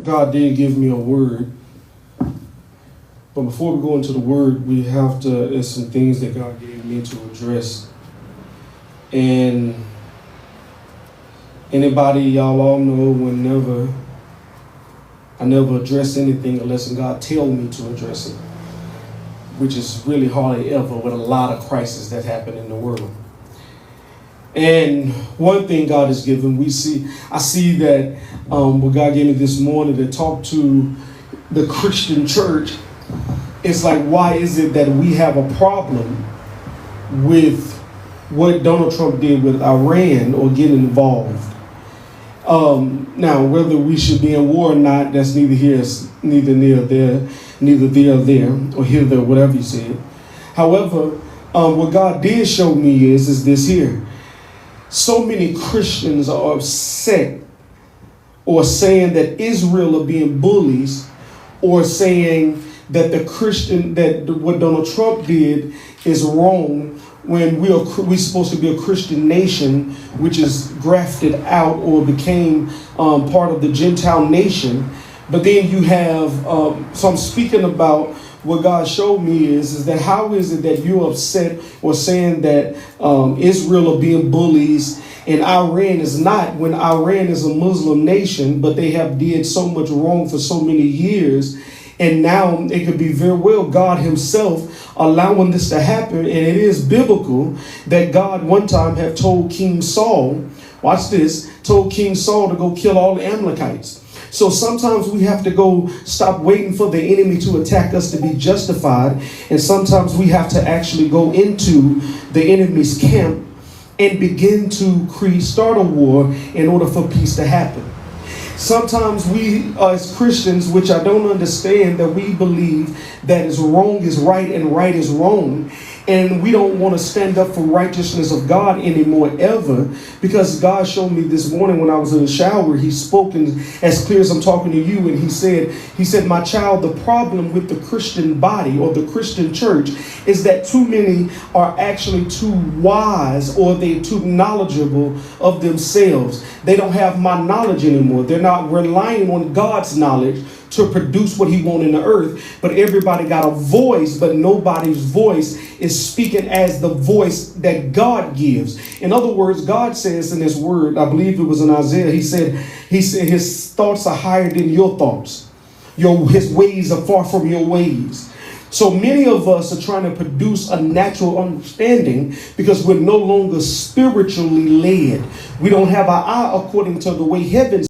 God did give me a word. But before we go into the word, there's some things that God gave me to address. And anybody, y'all all know, I never address anything unless God tell me to address it, which is really hardly ever with a lot of crises that happen in the world. And one thing God has given, I see that what God gave me this morning to talk to the Christian church, it's like, why is it that we have a problem with what Donald Trump did with Iran or getting involved? Now, whether we should be in war or not, that's neither there or here there, whatever you said. However, what God did show me is this here. So many Christians are upset or saying that Israel are being bullies, or saying that what Donald Trump did is wrong, when we're supposed to be a Christian nation, which is grafted out or became part of the Gentile nation. But then you have, so I'm speaking about what God showed me is that how is it that you're upset or saying that Israel are being bullies and Iran is not, when Iran is a Muslim nation, but they have did so much wrong for so many years. And now it could be very well God himself allowing this to happen. And it is biblical that God one time had told King Saul, watch this, told King Saul to go kill all the Amalekites. So sometimes we have to go stop waiting for the enemy to attack us to be justified. And sometimes we have to actually go into the enemy's camp and begin to start a war in order for peace to happen. Sometimes we as Christians, which I don't understand, that we believe that is wrong is right and right is wrong. And we don't want to stand up for righteousness of God anymore, ever, because God showed me this morning when I was in the shower, he spoke as clear as I'm talking to you. And he said, my child, the problem with the Christian body or the Christian church is that too many are actually too wise, or they're too knowledgeable of themselves. They don't have my knowledge anymore. They're not relying on God's knowledge to produce what he wants in the earth. But everybody got a voice, but nobody's voice is speaking as the voice that God gives. In other words, God says in his word, I believe it was in Isaiah, he said his thoughts are higher than your thoughts. His ways are far from your ways. So many of us are trying to produce a natural understanding because we're no longer spiritually led. We don't have our eye according to the way heaven